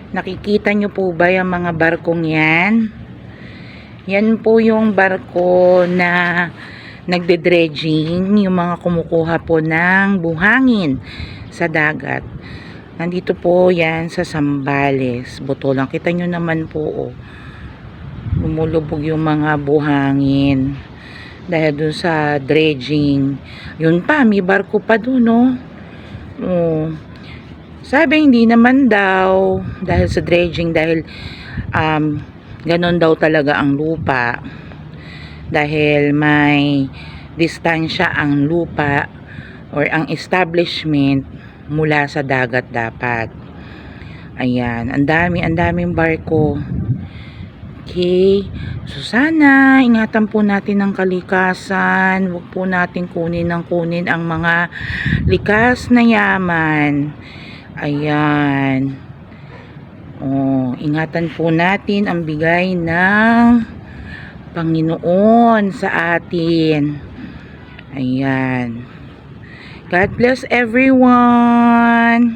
Nakikita nyo po ba yung mga barkong yan? Yan po yung barko na nagde-dredging, yung mga kumukuha po ng buhangin sa dagat. Nandito po yan sa Zambales, Botolan. Kita nyo naman po, oh, lumulubog yung mga buhangin dahil dun sa dredging. Yun pa, may barko pa dun, no? Oh. Sabi hindi naman daw dahil sa dredging, dahil ganon daw talaga ang lupa, dahil may distansya ang lupa or ang establishment mula sa dagat dapat. Ayan, ang daming barko. Okay, so sana ingatan po natin ang kalikasan, huwag po natin kunin ang mga likas na yaman. Ayan. Oh, ingatan po natin ang bigay ng Panginoon sa atin. Ayan. God bless everyone.